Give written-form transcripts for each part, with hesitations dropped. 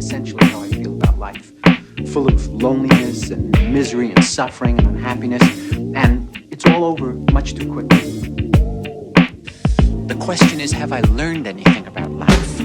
essentially how I feel about life. Full of loneliness and misery and suffering and unhappiness, and it's all over much too quickly. The question is, have I learned anything about life?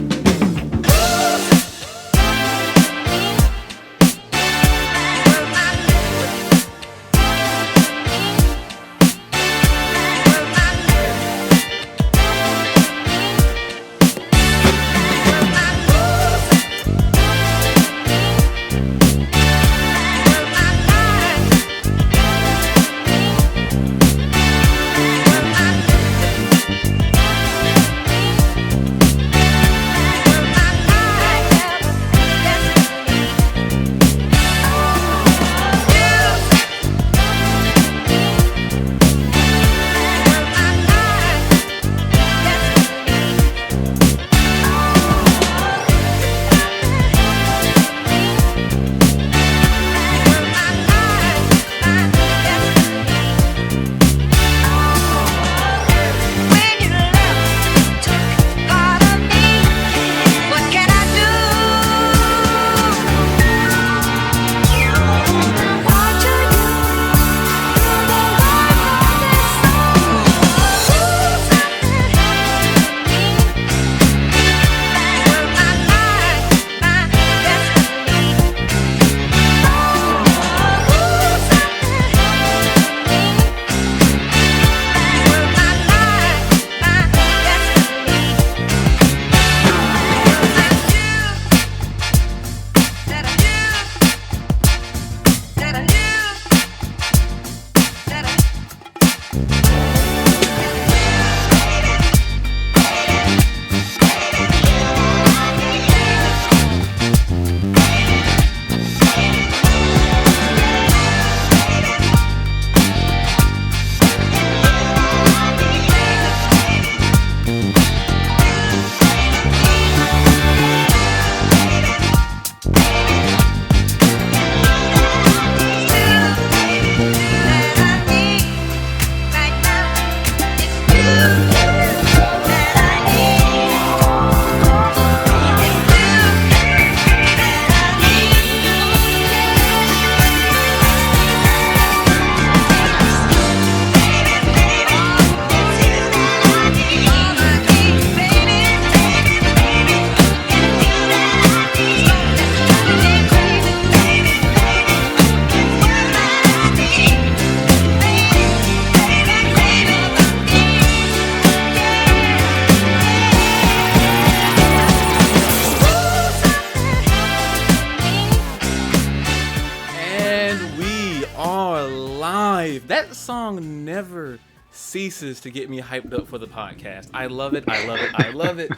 That song never ceases to get me hyped up for the podcast. I love it. I love it. I love it.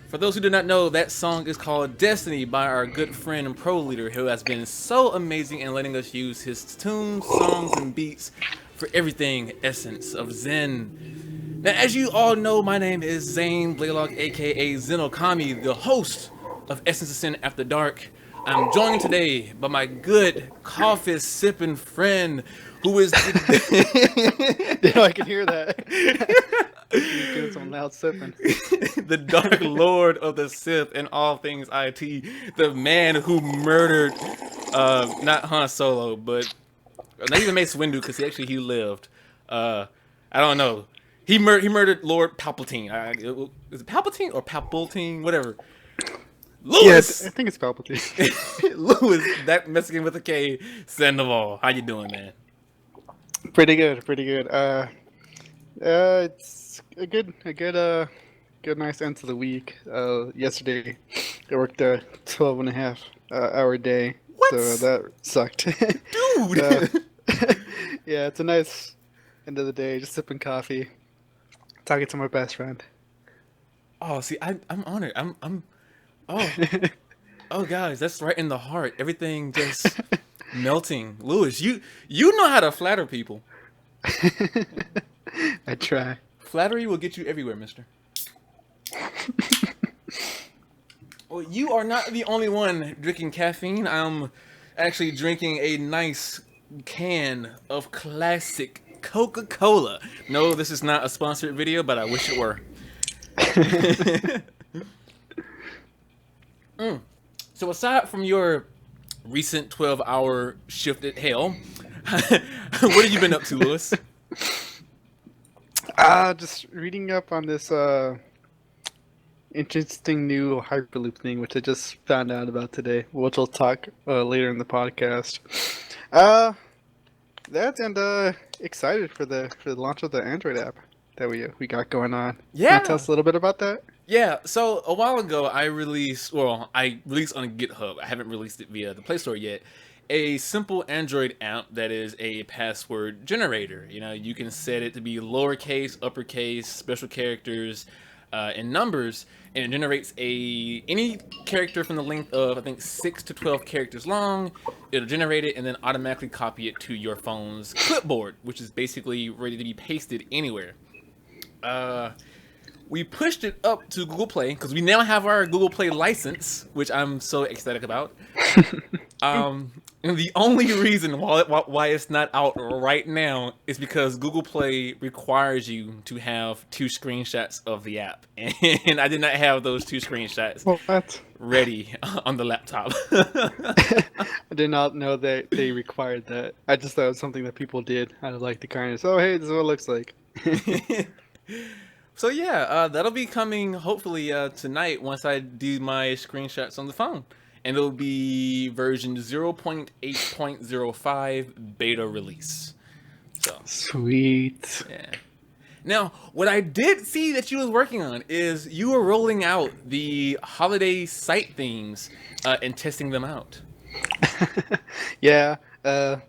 For those who do not know, that song is called Destiny by our good friend and pro leader, who has been so amazing in letting us use his tunes, songs, and beats for everything essence of Zen. Now, as you all know, my name is Zane Blaylock, aka Zenokami, the host of Essence of Sin After Dark. I'm joined today by my good coffee sipping friend, who is Yeah, I can hear that. Doing some loud sipping. the Dark Lord of the Sith and all things IT, the man who murdered not Han Solo, but not even Mace Windu, because he lived. I don't know. He murdered Lord Palpatine. Is it Palpatine or Palpatine? Whatever. Louis! Yes, I think it's Palpatine. Louis, that Mexican with a K, Sandoval. How you doing, man? Pretty good. It's a good, nice end to the week. Yesterday, I worked a 12 and a half hour day. What? So that sucked. Dude! Yeah, it's a nice end of the day, just sipping coffee, talking to my best friend. Oh, see, I'm honored. Oh, guys, that's right in the heart. Everything just melting. Louis, you know how to flatter people. I try. Flattery will get you everywhere, mister. Well, you are not the only one drinking caffeine. I'm actually drinking a nice can of classic Coca-Cola. No, this is not a sponsored video, but I wish it were. So aside from your recent 12-hour shift at hell, what have you been up to, Lewis? Just reading up on this interesting new Hyperloop thing, which I just found out about today, which we'll talk later in the podcast. That and excited for the launch of the Android app that we got going on. Yeah. Can you tell us a little bit about that? Yeah, so a while ago I released on GitHub. I haven't released it via the Play Store yet. A simple Android app that is a password generator. You know, you can set it to be lowercase, uppercase, special characters, and numbers, and it generates any character from the length of, I think, 6 to 12 characters long. It'll generate it and then automatically copy it to your phone's clipboard, which is basically ready to be pasted anywhere. We pushed it up to Google Play because we now have our Google Play license, which I'm so ecstatic about. And the only reason why it's not out right now is because Google Play requires you to have 2 screenshots of the app, and I did not have those 2 screenshots ready on the laptop. I did not know that they required that. I just thought it was something that people did out of like the kindness. Oh, hey, this is what it looks like. So yeah, that'll be coming hopefully tonight once I do my screenshots on the phone. And it'll be version 0.8.05 beta release. So sweet. Yeah. Now, what I did see that you was working on is you were rolling out the holiday site themes and testing them out. Yeah. It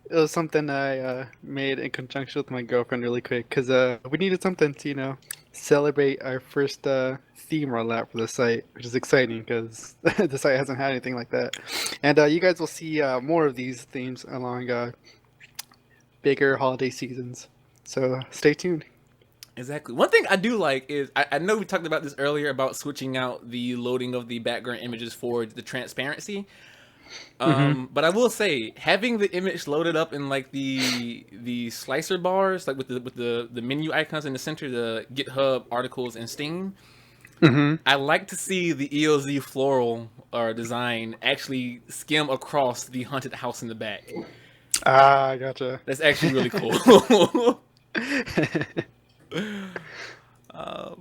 was something I made in conjunction with my girlfriend really quick because we needed something to, celebrate our first theme rollout for the site, which is exciting because the site hasn't had anything like that. And you guys will see more of these themes along bigger holiday seasons. So stay tuned. Exactly. One thing I do like is, I know we talked about this earlier about switching out the loading of the background images for the transparency. But I will say, having the image loaded up in like the slicer bars, like with the menu icons in the center, the GitHub articles and Steam, I like to see the EoZ floral design actually skim across the haunted house in the back. Ah, gotcha. That's actually really cool.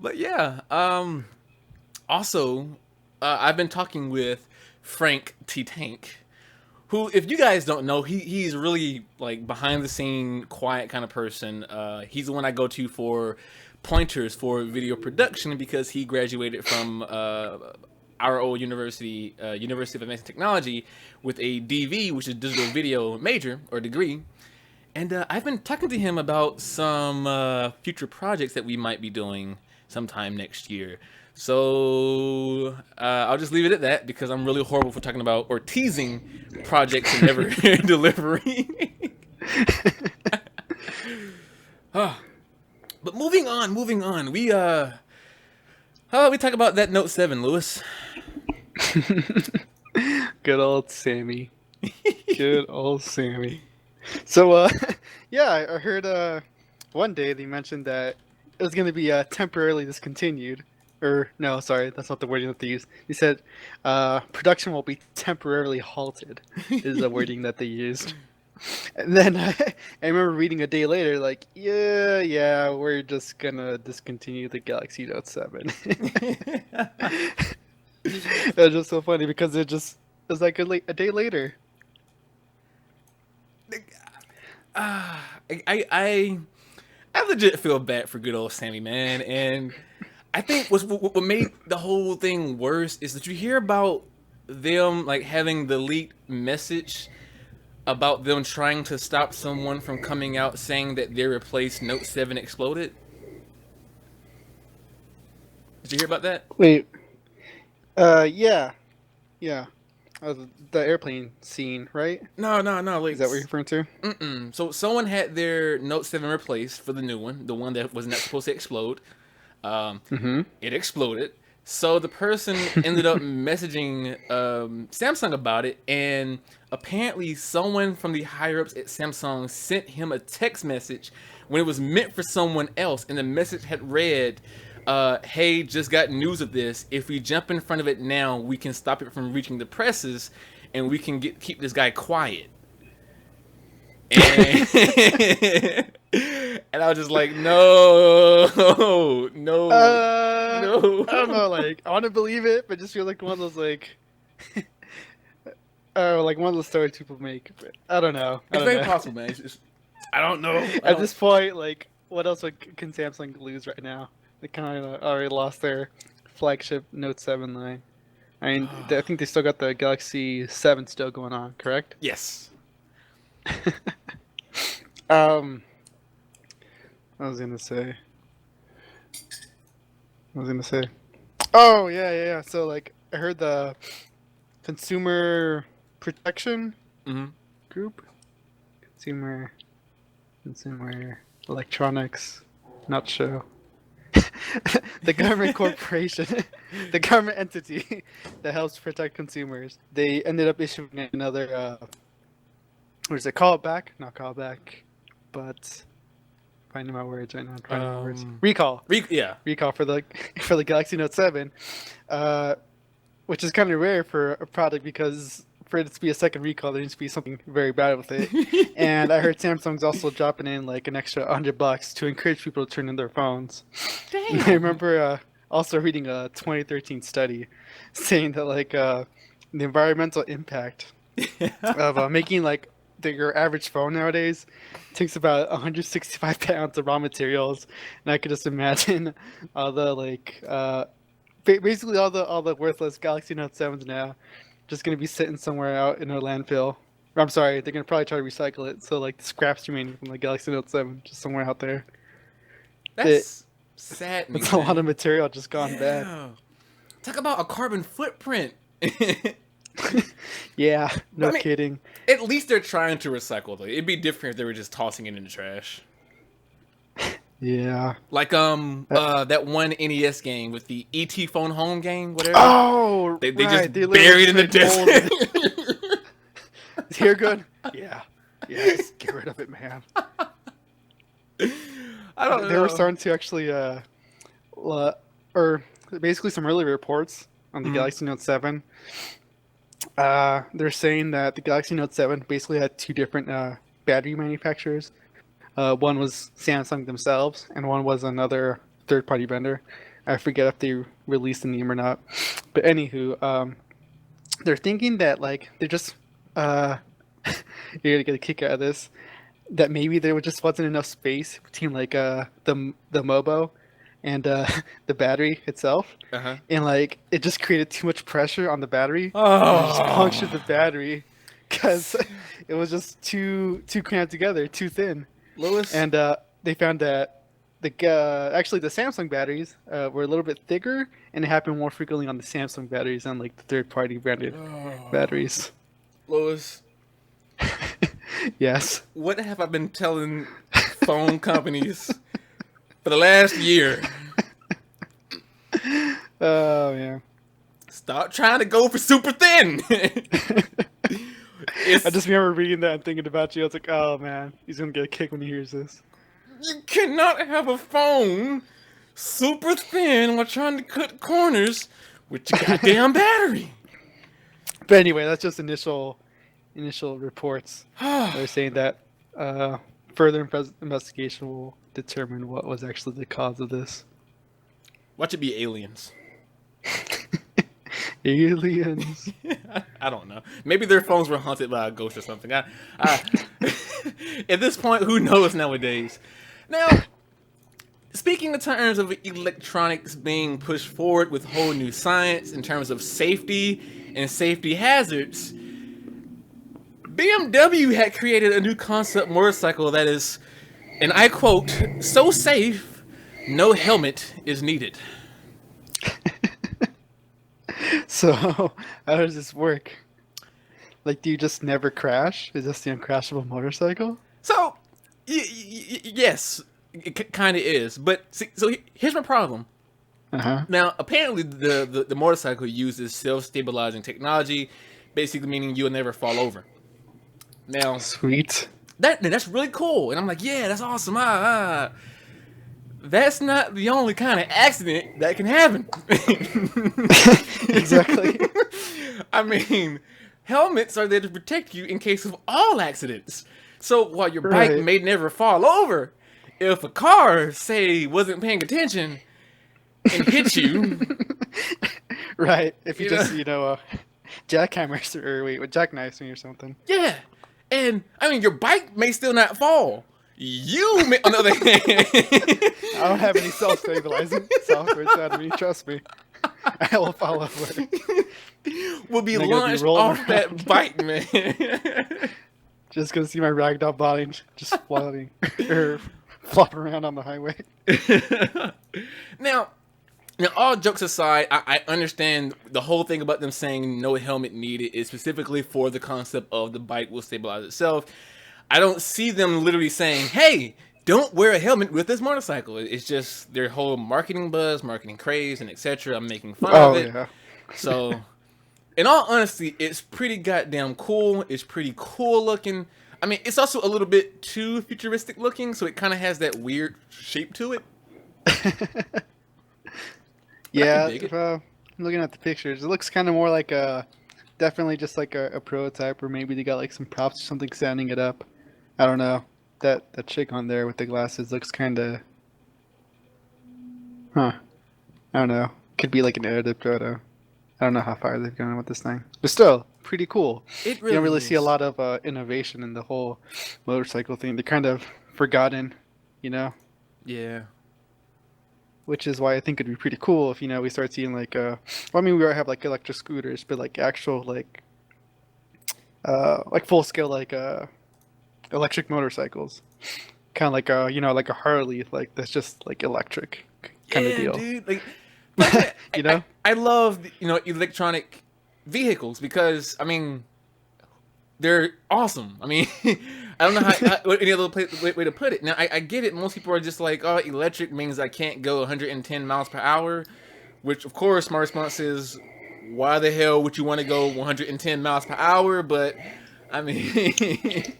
But yeah. Also, I've been talking with Frank T. Tank, who, if you guys don't know, he's really like behind the scene, quiet kind of person. He's the one I go to for pointers for video production because he graduated from our old university, University of Advanced Technology, with a DV, which is digital video major or degree. And I've been talking to him about some future projects that we might be doing sometime next year. So I'll just leave it at that because I'm really horrible for talking about or teasing projects and never delivering. But moving on. We talk about that Note 7, Lewis. Good old Sammy. Good old Sammy. So yeah, I heard one day they mentioned that it was going to be temporarily discontinued. Or, no, sorry, that's not the wording that they used. They said production will be temporarily halted, is the wording that they used. And then I remember reading a day later, like, yeah, we're just gonna discontinue the Galaxy Note 7. It was just so funny because it was like a day later. I legit feel bad for good old Sammy, man, and I think what made the whole thing worse is that you hear about them like having the leaked message about them trying to stop someone from coming out saying that their replaced Note 7 exploded. Did you hear about that? Wait, yeah, the airplane scene, right? No. Like, is that what you're referring to? So someone had their Note 7 replaced for the new one, the one that was not supposed to explode. It exploded. So the person ended up messaging Samsung about it, and apparently someone from the higher-ups at Samsung sent him a text message when it was meant for someone else, and the message had read, hey, just got news of this. If we jump in front of it now, we can stop it from reaching the presses, and we can keep this guy quiet. And, and I was just like, no. I don't know. Like, I want to believe it, but just feel like one of those like, like one of those stories people make. But I don't know. It's very possible, man. I don't know. At this point, like, what else can Samsung lose right now? They kind of already lost their flagship Note 7 line. I mean, I think they still got the Galaxy 7 still going on, correct? Yes. I was gonna say. Oh yeah. So like, I heard the consumer protection group, consumer electronics, not show. The government corporation, the government entity that helps protect consumers. They ended up issuing another. What is it? Callback? Not callback, but finding my words right now. Finding my words. Recall. Recall for the Galaxy Note 7, which is kind of rare for a product because for it to be a second recall, there needs to be something very bad with it. And I heard Samsung's also dropping in like an extra $100 to encourage people to turn in their phones. Damn. I remember also reading a 2013 study saying that like the environmental impact of making like your average phone nowadays takes about 165 pounds of raw materials, and I could just imagine all the like basically all the worthless Galaxy Note 7s now just gonna be sitting somewhere out in a landfill. I'm sorry, they're gonna probably try to recycle it, so like the scraps remaining from the Galaxy Note 7 just somewhere out there. That's sad. It's a lot of material just gone bad. Talk about a carbon footprint. Yeah, no kidding. At least they're trying to recycle though. It'd be different if they were just tossing it in the trash. Yeah. Like that one NES game with the ET Phone Home game, whatever. Oh, they just buried in the desert. You're good. Yeah. Yes. Get rid of it, man. I don't know. They were starting to actually, or basically some early reports on the Galaxy Note 7. They're saying that the Galaxy Note 7 basically had two different battery manufacturers. One was Samsung themselves, and one was another third-party vendor. I forget if they released the name or not. But anywho, they're thinking that like they're just you're gonna get a kick out of this. That maybe there just wasn't enough space between like the Mobo and the battery itself, and like it just created too much pressure on the battery. And it just punctured the battery because it was just too cramped together, too thin. Lewis, and they found that actually the Samsung batteries were a little bit thicker, and it happened more frequently on the Samsung batteries than like the third-party branded batteries. Lois, yes. What have I been telling phone companies for the last year? Oh yeah. Stop trying to go for super thin. I just remember reading that and thinking about you. I was like, oh man, he's gonna get a kick when he hears this. You cannot have a phone super thin while trying to cut corners with your goddamn battery. But anyway, that's just initial reports. They're saying that further investigation will determine what was actually the cause of this. Watch it be aliens. Aliens. I don't know. Maybe their phones were haunted by a ghost or something. At this point, who knows nowadays? Now, speaking in terms of electronics being pushed forward with whole new science in terms of safety and safety hazards, BMW had created a new concept motorcycle that is, and I quote, so safe, no helmet is needed. So, how does this work? Like, do you just never crash? Is this the uncrashable motorcycle? So, yes, it kind of is. But, see, so here's my problem. Now, apparently, the motorcycle uses self-stabilizing technology, basically meaning you'll never fall over. Now, sweet. That's really cool. And I'm like, yeah, that's awesome. that's not the only kind of accident that can happen. Exactly. I mean, helmets are there to protect you in case of all accidents. So while your bike Right. may never fall over, if a car, say, wasn't paying attention and hit you, Right. If you You just, know- jackhammers or wait, jackknives me or something. yeah. And, I mean, your bike may still not fall. You may, on the other hand, I don't have any self-stabilizing software inside of me. Trust me. I will fall over. will be They're gonna be launched rolling off that around. bike, man. Just gonna see my ragdoll body just floating or flopping around on the highway. Now, all jokes aside, I understand the whole thing about them saying no helmet needed is specifically for the concept of the bike will stabilize itself. I don't see them literally saying, hey, don't wear a helmet with this motorcycle. It's just their whole marketing buzz, marketing craze, and etc. I'm making fun of it. Yeah. So, in all honesty, it's pretty goddamn cool. It's pretty cool looking. I mean, it's also a little bit too futuristic looking, so it kind of has that weird shape to it. Yeah, dig it. if, I'm looking at the pictures, it looks kind of more like definitely just like a prototype, or maybe they got like some props or something standing it up. I don't know. That chick on there with the glasses looks kind of, I don't know. Could be like an edited photo. I don't know how far they've gone with this thing, but still pretty cool. It You don't really see a is. lot of innovation in the whole motorcycle thing. They're kind of forgotten, Yeah. which is why I think it'd be pretty cool if we start seeing like well, I mean we already have like electric scooters, but like actual like full scale like electric motorcycles, kind of like like a Harley, like that's just like electric kind of deal. Dude. Like, You know? I love electronic vehicles because I mean they're awesome. I mean, I don't know what any other way to put it. Now I get it. Most people are just like, oh, electric means I can't go 110 miles per hour, which of course my response is, why the hell would you want to go 110 miles per hour? But I mean,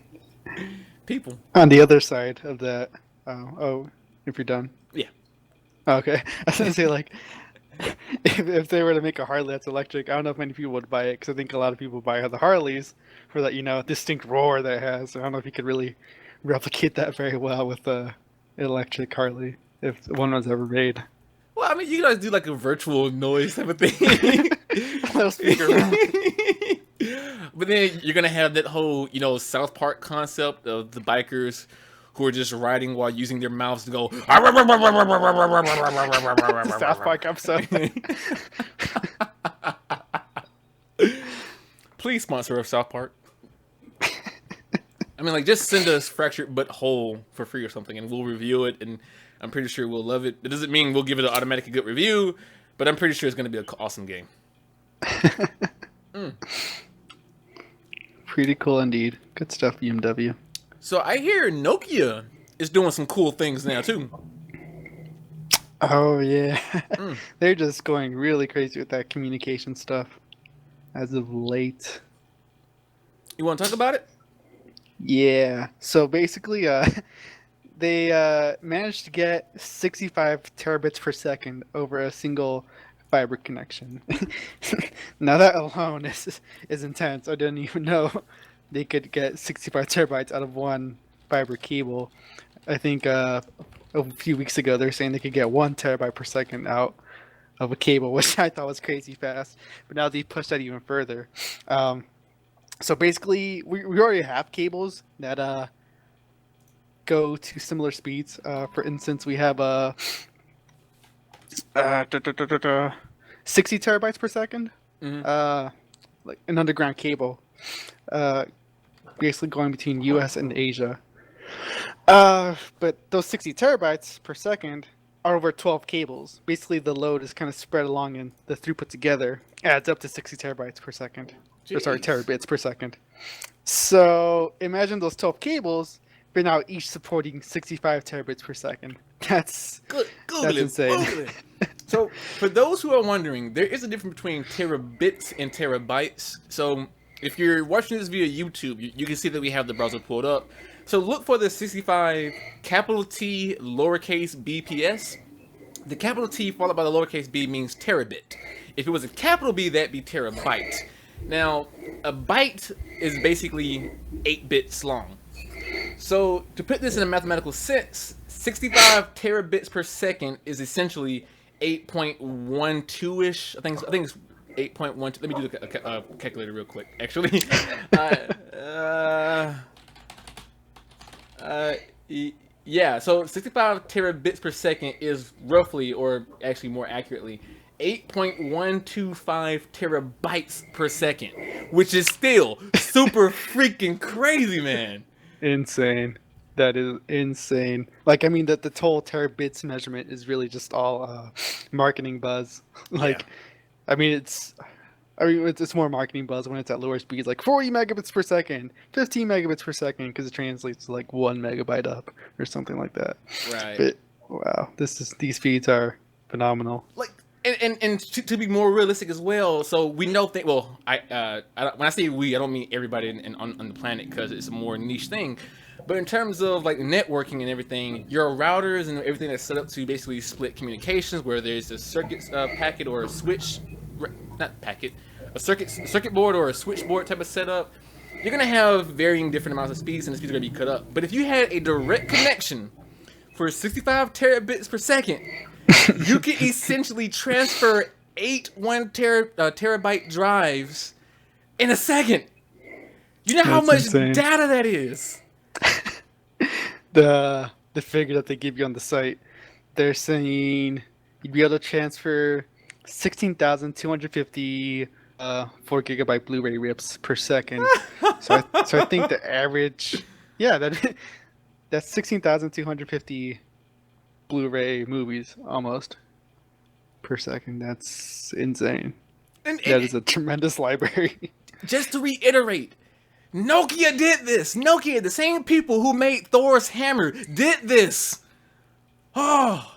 people. On the other side of that, if you're done. Yeah. Okay, I was gonna say like, if they were to make a Harley that's electric, I don't know if many people would buy it because I think a lot of people buy the Harleys for that distinct roar that it has. So I don't know if you could really replicate that very well with an electric Harley if one was ever made. Well, I mean, you guys do like a virtual noise type of thing. Little speaker around. But then you're gonna have that whole, South Park concept of the bikers who are just riding while using their mouths to go. South Park episode. Please sponsor us, South Park. I mean, like, just send us Fractured But Whole for free or something, and we'll review it, and I'm pretty sure we'll love it. It doesn't mean we'll give it an automatically good review, but I'm pretty sure it's going to be an awesome game. Pretty cool indeed. Good stuff, BMW. So I hear Nokia is doing some cool things now, too. Oh yeah, they're just going really crazy with that communication stuff as of late. You want to talk about it? Yeah. So basically, they managed to get 65 terabits per second over a single fiber connection. Now that alone is intense. I didn't even know they could get 65 terabytes out of one fiber cable. I think a few weeks ago they were saying they could get 1 terabyte per second out of a cable, which I thought was crazy fast. But now they pushed that even further. So basically, we already have cables that go to similar speeds. For instance, we have 60 terabytes per second, like an underground cable, basically going between US and Asia. But those 60 terabytes per second are over 12 cables. Basically, the load is kind of spread along, and the throughput together adds up to 60 terabytes per second. Or, sorry, terabits per second. So imagine those 12 cables, but now each supporting 65 terabits per second. That's insane. Google it. So, for those who are wondering, there is a difference between terabits and terabytes. So, if you're watching this via YouTube, you can see that we have the browser pulled up. So look for the 65 capital T lowercase bps. The capital T followed by the lowercase b means terabit. If it was a capital B, that'd be terabyte. Now, a byte is basically 8 bits long. So to put this in a mathematical sense, 65 terabits per second is essentially 8.12-ish. I think it's 8.12. Let me do the calculator real quick. Actually, yeah. So 65 terabits per second is roughly, or actually more accurately, 8.125 terabytes per second, which is still super freaking crazy, man. Insane. That is insane. Like, I mean, that the total terabits measurement is really just all marketing buzz. Like, Yeah. I mean, it's more marketing buzz when it's at lower speeds, like 40 megabits per second, 15 megabits per second, because it translates to like 1 megabyte up or something like that. Right. But wow, these speeds are phenomenal. Like, and to be more realistic as well. So we know when I say we, I don't mean everybody on the planet, because it's a more niche thing. But in terms of like networking and everything, your routers and everything that's set up to basically split communications, where there's a circuit packet or a switch, not packet, a circuit board or a switchboard type of setup, you're gonna have varying different amounts of speeds, and the speeds are gonna be cut up. But if you had a direct connection for 65 terabits per second, you can essentially transfer 8 terabyte drives in a second. You know how That's much insane. data that is? The figure that they give you on the site, they're saying you'd be able to transfer 16,250 4 gigabyte Blu-ray rips per second. so I think the average, yeah, that's 16,250 Blu-ray movies almost per second. That's insane. And That is a tremendous library. just to reiterate, Nokia did this. Nokia, the same people who made Thor's hammer, did this. Oh,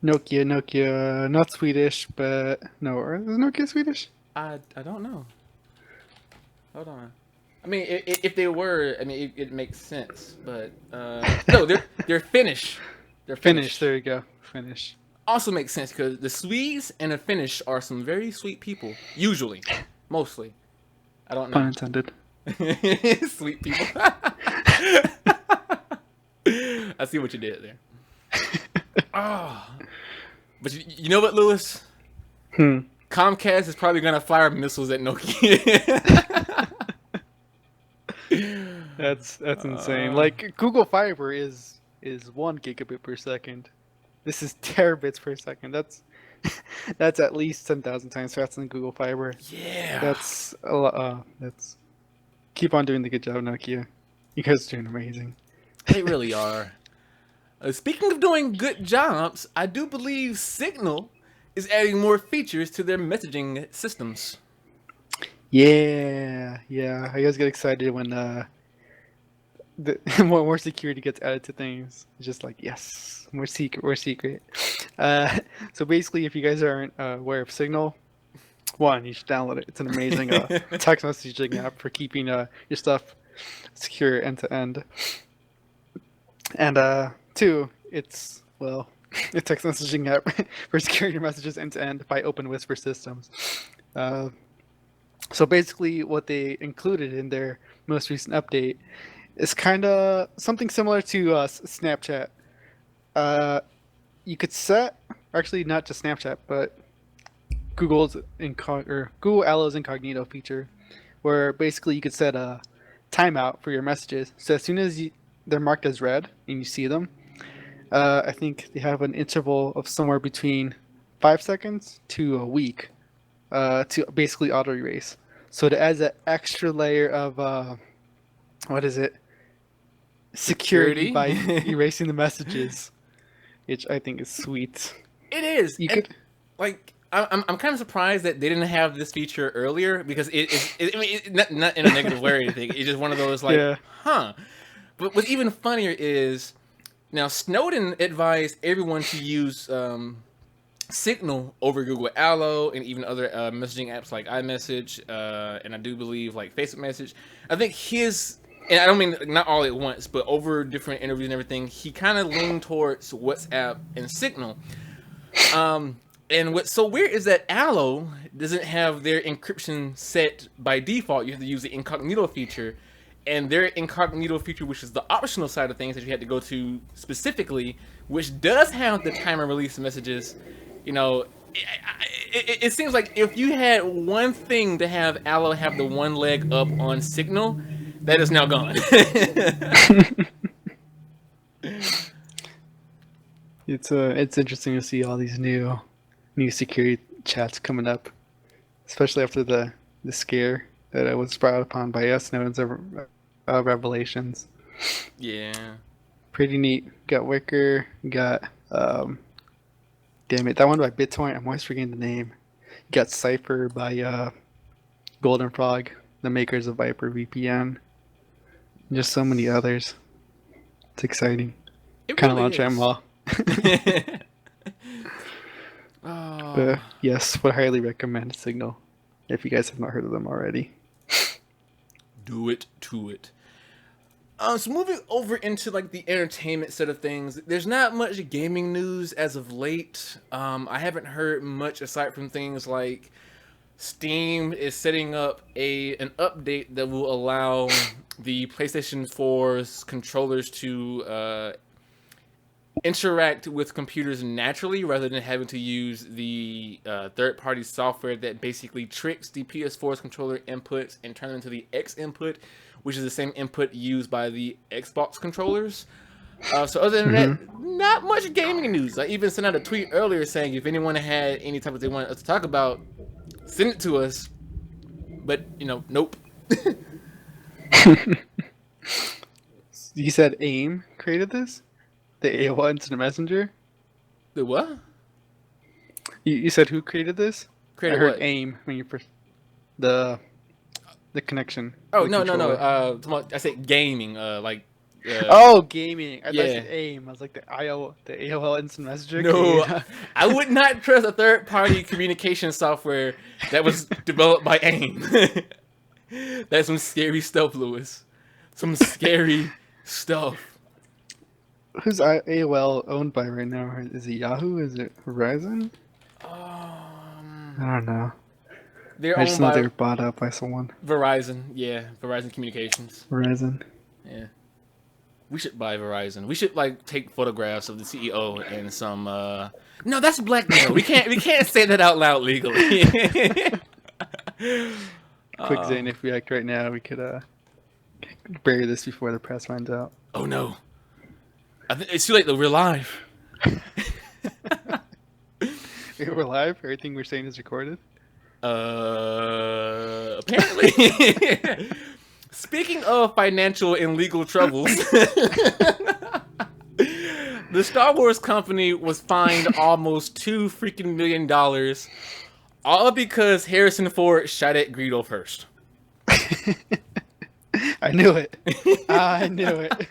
Nokia, not Swedish, but no, is Nokia Swedish? I don't know. Hold on. I mean, if they were, I mean, it makes sense. But no, they're Finnish. They're Finnish. There you go. Finnish. Also makes sense because the Swedes and the Finnish are some very sweet people. Usually, mostly. I don't Pun know. intended. Sweet people. I see what you did there. Ah, but you know what, Lewis? Comcast is probably gonna fire missiles at Nokia. That's insane. Like Google Fiber is 1 gigabit per second. This is terabits per second. That's at least 10,000 times faster than Google Fiber. Yeah. That's a lot. That's keep on doing the good job, Nokia. You guys are doing amazing. They really are. Speaking of doing good jobs, I do believe Signal is adding more features to their messaging systems. Yeah. I always get excited when the more security gets added to things. It's just like, yes, more secret. So basically, if you guys aren't aware of Signal, one, you should download it. It's an amazing text messaging app for keeping your stuff secure end to end. And two, it's a text messaging app for securing your messages end to end by Open Whisper systems. So basically, what they included in their most recent update is kind of something similar to Snapchat. You could set, actually not just Snapchat, but Google Allo's incognito feature, where basically you could set a timeout for your messages. So as soon as they're marked as read and you see them, I think they have an interval of somewhere between 5 seconds to a week to basically auto erase. So it adds an extra layer of security by erasing the messages, which I think is sweet. It is. You And, could, like, I'm kind of surprised that they didn't have this feature earlier, because it's not in a negative way or anything. It's just one of those like, Yeah. huh. But what's even funnier is, now Snowden advised everyone to use Signal over Google Allo and even other messaging apps like iMessage, and I do believe like Facebook Message. I think his and I don't mean not all at once, but over different interviews and everything, he kind of leaned towards WhatsApp and Signal. And what's so weird is that Allo doesn't have their encryption set by default. You have to use the incognito feature. And their incognito feature, which is the optional side of things that you had to go to specifically, which does have the time and release messages, you know, it seems like if you had one thing to have Allo have the one leg up on Signal, that is now gone. It's interesting to see all these new security chats coming up, especially after the scare that was brought upon by Snowden's revelations. Yeah. Pretty neat. Got Wicker, got damn it, that one by BitTorrent, I'm always forgetting the name. Got Cypher by Golden Frog, the makers of Viper VPN. Just so many others. It's exciting. It Kind of really launch them all. Oh. But yes, would highly recommend Signal if you guys have not heard of them already. Do it to it. So moving over into like the entertainment side of things, there's not much gaming news as of late. I haven't heard much aside from things like Steam is setting up an update that will allow the PlayStation 4's controllers to interact with computers naturally rather than having to use the third-party software that basically tricks the PS4's controller inputs and turn them into the X input, which is the same input used by the Xbox controllers. So other than that, not much gaming news. I even sent out a tweet earlier saying if anyone had any topics they wanted us to talk about, send it to us. But, you know, nope. You said AIM created this? The AOL Instant Messenger? The what? You said who created this? Created I heard what? AIM when you first... The connection. Oh, the no. controller. I said gaming, Oh, gaming. I thought you yeah. said AIM. I was like the AOL Instant Messenger. No, created- I would not trust a third-party communication software that was developed by AIM. That's some scary stuff, Lewis. Some scary stuff. Who's AOL owned by right now? Is it Yahoo? Is it Verizon? I don't know. They're I just owned know by they were bought up by someone. Verizon. Yeah, Verizon Communications. Verizon. Yeah. We should buy Verizon. We should like take photographs of the CEO and some no, that's blackmail. We can't say that out loud legally. Quick Zane, if we act right now, we could bury this before the press finds out. Oh no. It's too late though, we're live. We're live? Everything we're saying is recorded? Apparently. Speaking of financial and legal troubles, the Star Wars company was fined almost $2 million, all because Harrison Ford shot at Greedo first. I knew it. I knew it.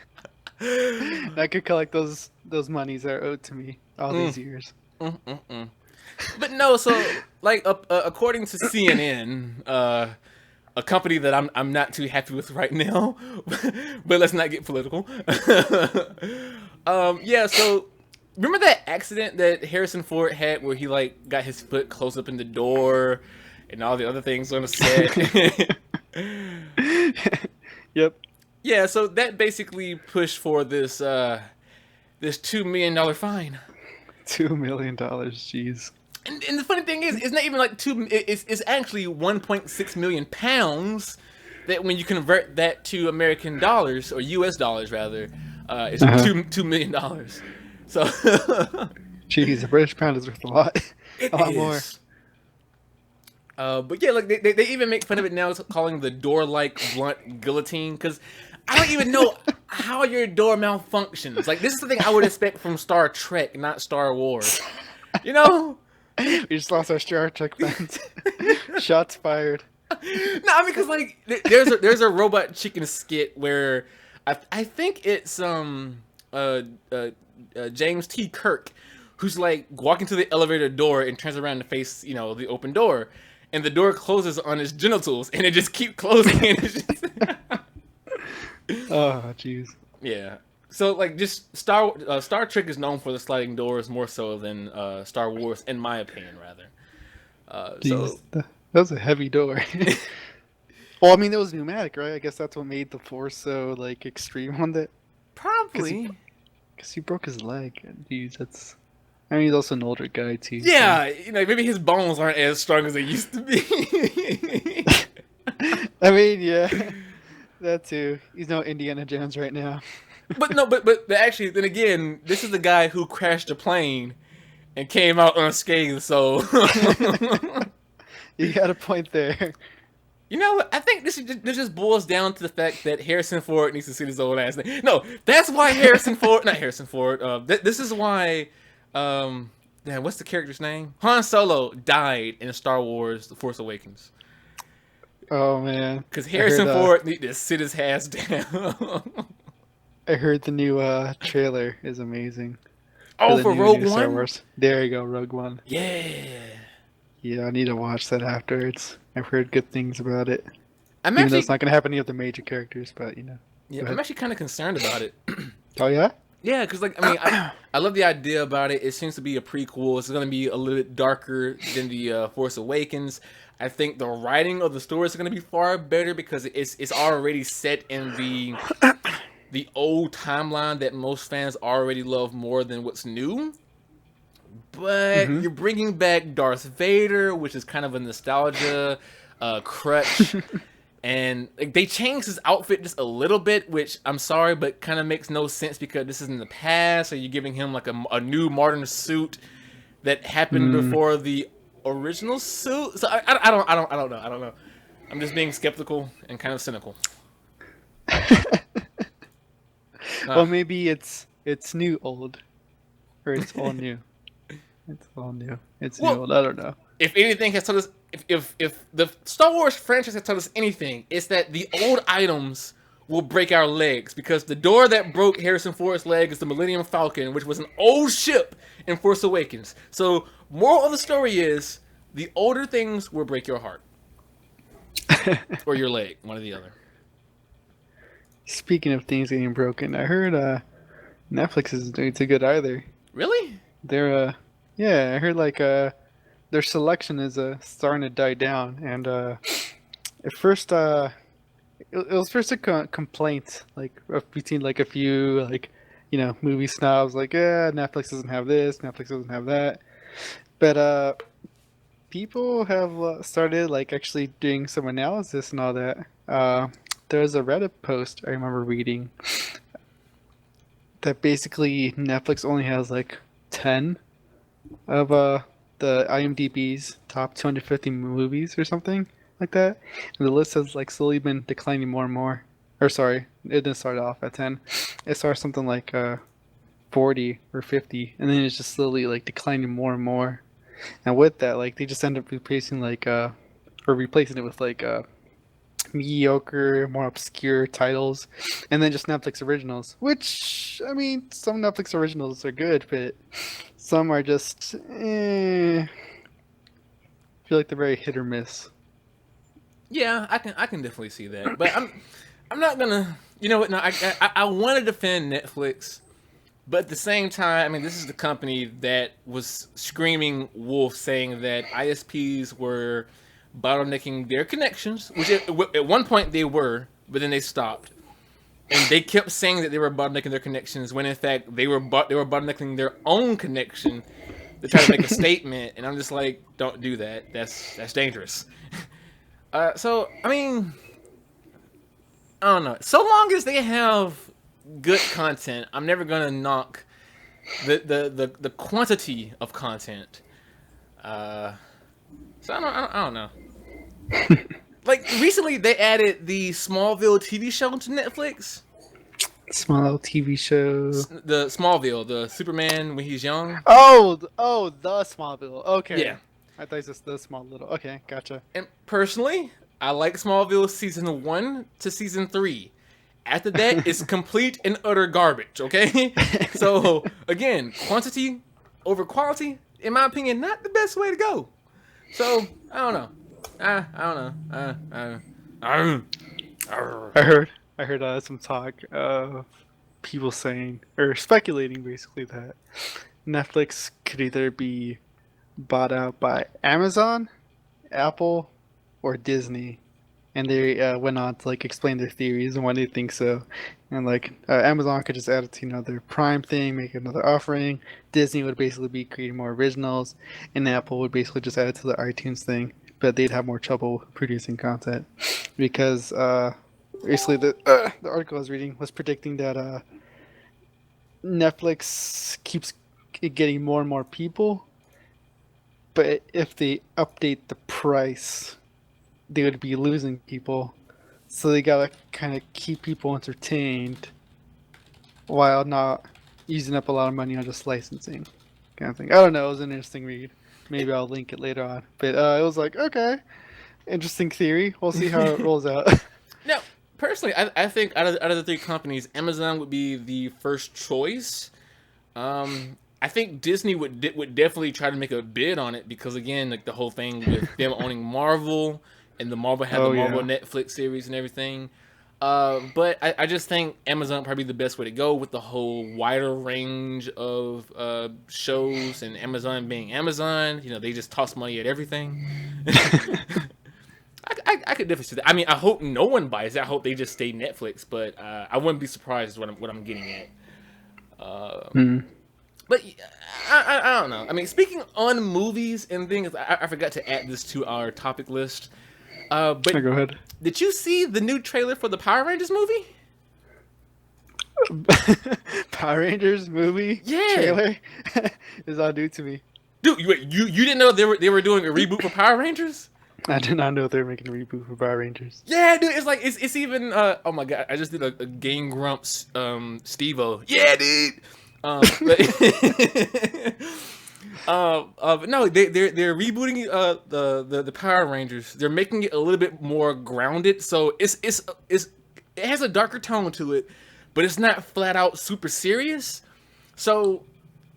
I could collect those monies that are owed to me all these years. But no, so like according to CNN, a company that I'm not too happy with right now, but let's not get political. Yeah, so remember that accident that Harrison Ford had where he like got his foot close up in the door and all the other things on the set? Yep. Yeah, so that basically pushed for this $2 million fine. $2 million, jeez. And the funny thing is, it's not even like it's actually 1.6 million pounds. That when you convert that to American dollars or U.S. dollars rather, it's $2 million. So, jeez, the British pound is worth a lot, it a lot is. more. But yeah, like they even make fun of it now, calling the door-like blunt guillotine, because I don't even know how your door malfunctions. Like this is the thing I would expect from Star Trek, not Star Wars. You know. We just lost our Star Trek fans. Shots fired. No, I mean, because like there's a robot chicken skit where I think it's James T. Kirk who's like walking to the elevator door and turns around to face the open door, and the door closes on his genitals and it just keeps closing. And it's just... Oh, jeez. Yeah. So like just Star Trek is known for the sliding doors more so than Star Wars, in my opinion, rather. Jeez, that was a heavy door. Well, I mean, it was pneumatic, right? I guess that's what made the force so like extreme on that. Probably. Because he broke his leg. Jeez, that's. I mean, he's also an older guy too. Yeah, you know, maybe his bones aren't as strong as they used to be. So. I mean, yeah, that too. He's no Indiana Jones right now. But no, but actually, then again, this is the guy who crashed a plane and came out unscathed. So You got a point there. you know what? I think this just boils down to the fact that Harrison Ford needs to see his old ass. No, that's why not Harrison Ford. This is why. Damn, what's the character's name? Han Solo died in Star Wars: The Force Awakens. Oh man, Because Harrison Ford need to sit his ass down. I heard the new trailer is amazing. Oh, for Rogue Star One? Wars. There you go, Rogue One. Yeah. Yeah, I need to watch that afterwards. I've heard good things about it. I'm Even though actually, it's not going to happen to any of the major characters, but you know. yeah, Go I'm ahead. actually kind of concerned about it. Oh yeah? Yeah, because like I mean, I love the idea about it. It seems to be a prequel. It's going to be a little bit darker than the Force Awakens. I think the writing of the story is going to be far better because it's already set in the old timeline that most fans already love more than what's new. But you're bringing back Darth Vader, which is kind of a nostalgia crutch. And like, they changed his outfit just a little bit, which I'm sorry, but kind of makes no sense because this is in the past. So you're giving him like a new modern suit that happened before the original suit. So I don't know. I'm just being skeptical and kind of cynical. Well, maybe it's new old, or it's all new. It's all new. It's Well, new old. I don't know. If anything has told us, if the Star Wars franchise has told us anything, it's that the old items will break our legs because the door that broke Harrison Ford's leg is the Millennium Falcon, which was an old ship in Force Awakens. So, moral of the story is the older things will break your heart or your leg, one or the other. Speaking of things getting broken, I heard Netflix isn't doing too good either. Really? They're yeah, I heard like their selection is starting to die down, and at first it was first a complaint like between like a few like movie snobs like yeah, Netflix doesn't have this, Netflix doesn't have that, but people have started like actually doing some analysis and all that. There's a Reddit post I remember reading that basically Netflix only has like 10 of the IMDb's top 250 movies or something like that, and the list has like slowly been declining more and more. Or sorry, it didn't start off at 10. It starts something like 40 or 50, and then it's just slowly like declining more and more. And with that, like they just end up replacing replacing it with like mediocre, more obscure titles, and then just Netflix originals. Which I mean, some Netflix originals are good, but some are just I feel like they're very hit or miss. Yeah, I can definitely see that, but I'm not gonna. You know what? No, I want to defend Netflix, but at the same time, I mean, this is the company that was screaming wolf, saying that ISPs were bottlenecking their connections, which at one point they were, but then they stopped, and they kept saying that they were bottlenecking their connections when in fact they were bottlenecking their own connection to try to make a statement. And I'm just like, don't do that. That's dangerous. So I mean, I don't know. So long as they have good content, I'm never gonna knock the quantity of content. So I don't know. Like recently, they added the Smallville TV show to Netflix. Small TV show. The Smallville, the Superman when he's young. Oh, the Smallville. Okay. Yeah. I thought it was just the small little. Okay, gotcha. And personally, I like Smallville season 1 to season 3. After that, it's complete and utter garbage. Okay. So again, quantity over quality, in my opinion, not the best way to go. So I don't know. I don't know. I heard I heard some talk of people saying or speculating basically that Netflix could either be bought out by Amazon, Apple, or Disney, and they went on to like explain their theories and why they think so. And like Amazon could just add it to their Prime thing, make another offering. Disney would basically be creating more originals, and Apple would basically just add it to the iTunes thing. But they'd have more trouble producing content because basically the article I was reading was predicting that Netflix keeps getting more and more people, but if they update the price, they would be losing people. So they gotta kind of keep people entertained while not using up a lot of money on just licensing, kind of thing. I don't know. It was an interesting read. Maybe I'll link it later on. But it was like, okay, interesting theory. We'll see how it rolls out. Now, personally, I think out of the three companies, Amazon would be the first choice. I think Disney would definitely try to make a bid on it because again, like the whole thing with them owning Marvel and the Marvel had the Oh, Marvel yeah. Netflix series and everything. But I just think Amazon probably the best way to go with the whole wider range of shows and Amazon being Amazon. You know, they just toss money at everything. I could definitely see that. I mean, I hope no one buys it. I hope they just stay Netflix, but I wouldn't be surprised what I'm getting at. Hmm. But I don't know. I mean, speaking on movies and things, I forgot to add this to our topic list. But Go ahead. did you see the new trailer for the Power Rangers movie? Power Rangers movie Yeah, trailer is all new to me. dude, you didn't know they were doing a reboot for Power Rangers? I did not know they were making a reboot for Power Rangers. Yeah, dude, it's like it's even oh my god, I just did a Game Grumps Steve-O. Yeah, dude. But, but no, they're rebooting the Power Rangers. They're making it a little bit more grounded, so it has a darker tone to it, but it's not flat out super serious. So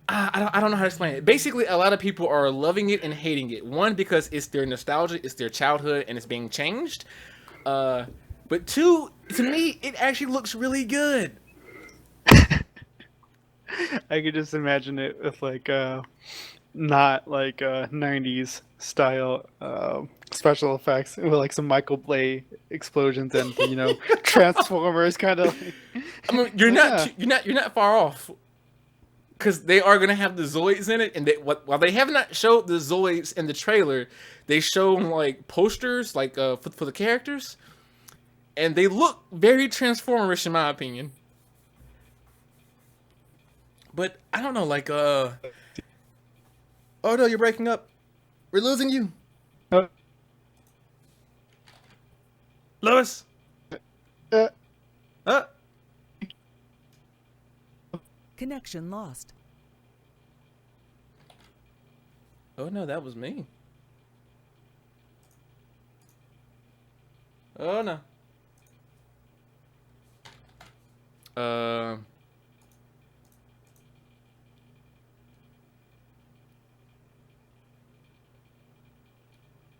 I don't know how to explain it. Basically, a lot of people are loving it and hating it. One, because it's their nostalgia, it's their childhood, and it's being changed. But two, to me, it actually looks really good. I could just imagine it with like not like 90s style special effects with like some Michael Bay explosions and Transformers kind of like, I mean, you're yeah. not far off. Because they are gonna have the Zoids in it, and while they have not showed the Zoids in the trailer, they show like posters like for the characters, and they look very Transformerish in my opinion. But I don't know, like oh no, you're breaking up. We're losing you, Uh, Lois. uh, Uh, Connection lost. oh no, that was me. Oh no. Uh.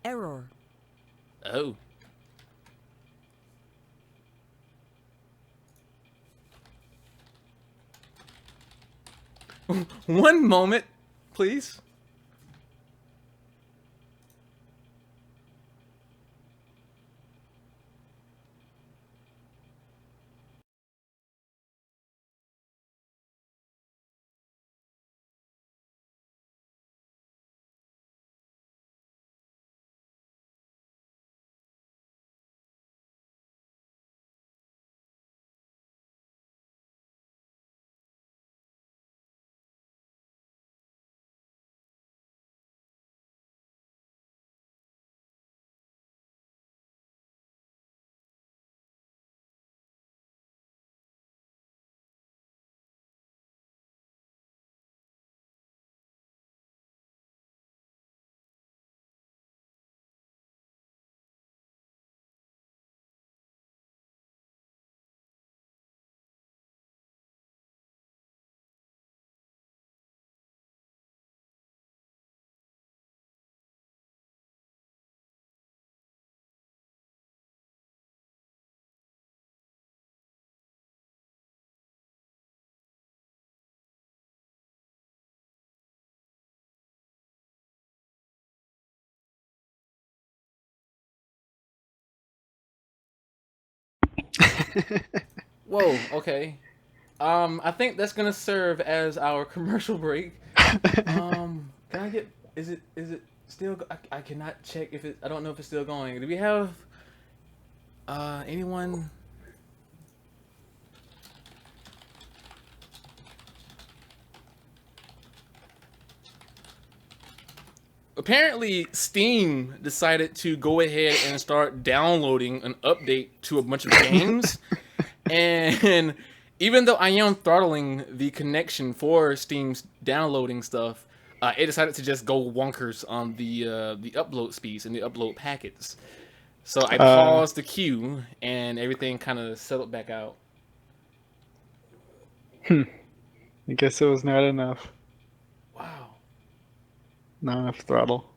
Error. Oh. One moment, please. Whoa. Okay. I think that's gonna serve as our commercial break. Can I get? Is it still? I cannot check if it. I don't know if it's still going. Do we have anyone? Apparently, Steam decided to go ahead and start downloading an update to a bunch of games, and even though I am throttling the connection for Steam's downloading stuff, it decided to just go wonkers on the upload speeds and the upload packets. So I paused the queue, and everything kind of settled back out. I guess it was not enough. Wow. Not enough throttle.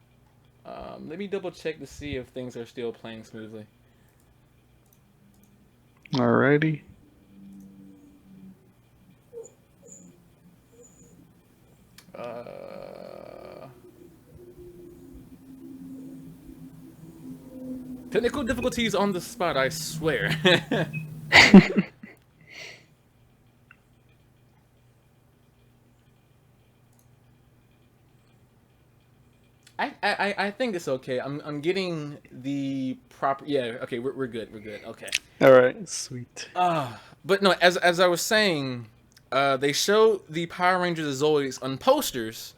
Let me double check to see if things are still playing smoothly. Alrighty. Technical difficulties on the spot, I swear. I think it's okay. I'm getting the proper. Yeah. Okay. We're good. We're good. Okay. All right. Sweet. But no. As I was saying, they showed the Power Rangers Zoids on posters,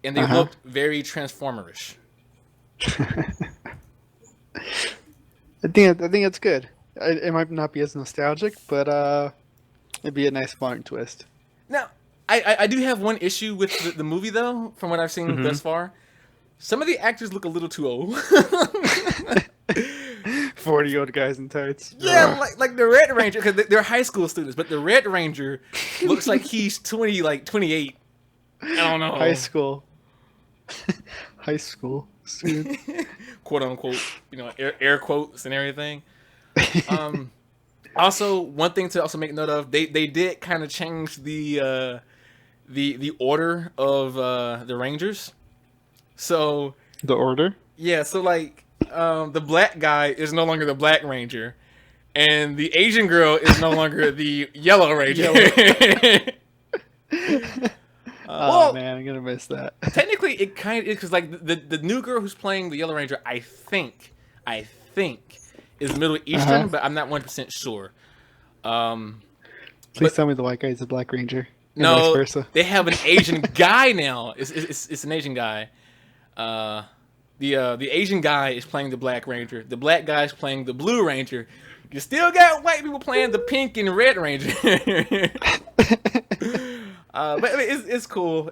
and they looked very Transformerish. I think it's good. It might not be as nostalgic, but it'd be a nice modern twist. Now, I do have one issue with the movie though, from what I've seen thus far. Some of the actors look a little too old. 40-year-old guys in tights. Yeah, like the Red Ranger, because they're high school students, but the Red Ranger looks like he's 28. I don't know. High school student. Quote unquote, air quotes and everything. Also, one thing to also make note of, they did kind of change the order of the Rangers. So The order? yeah, so like the black guy is no longer the Black Ranger, and the Asian girl is no longer the Yellow Ranger. Oh man, I'm gonna miss that. Technically, it kind of is, because like the new girl who's playing the Yellow Ranger, I think is Middle Eastern, but I'm not 100% sure. Please tell me the white guy is the Black Ranger. And No, vice versa. they have an Asian guy now. It's an Asian guy. The Asian guy is playing the Black Ranger. The black guy is playing the Blue Ranger. You still got white people playing the Pink and Red Ranger. But I mean, it's cool.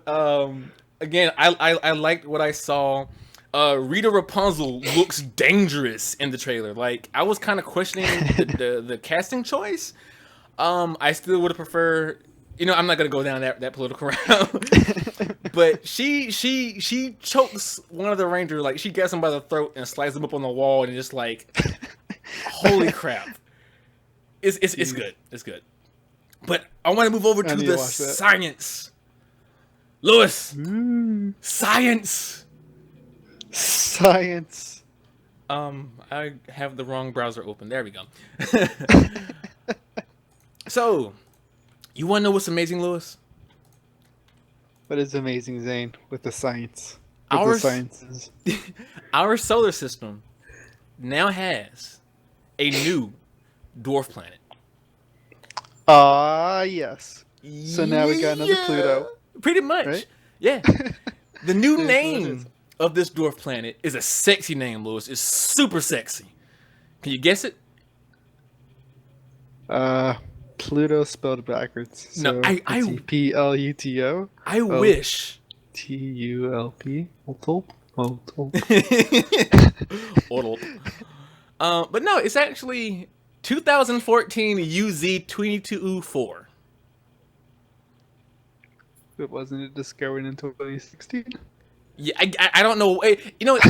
Again, I liked what I saw. Rita Rapunzel looks dangerous in the trailer. Like, I was kind of questioning the casting choice. I still would have preferred. I'm not gonna go down that political route. But she chokes one of the Rangers, like she gets him by the throat and slides him up on the wall, and just like, holy crap! It's good. It's good. But I want to move over to the science. Lewis, science. Science. I have the wrong browser open. There we go. So, you want to know what's amazing, Lewis? What is amazing, Zane, with the science? Our the sciences. Our solar system now has a new dwarf planet. Yes. So now we got another Pluto. Pretty much. Right? Yeah. The new It is what it name is. of this dwarf planet is a sexy name, Lewis. It's super sexy. Can you guess it? Pluto spelled backwards. No, So I it's Pluto. I wish. TULP. Multiple. But no, it's actually 2014 UZ 2204. It wasn't discovered until 2016. Yeah, I don't know. It was.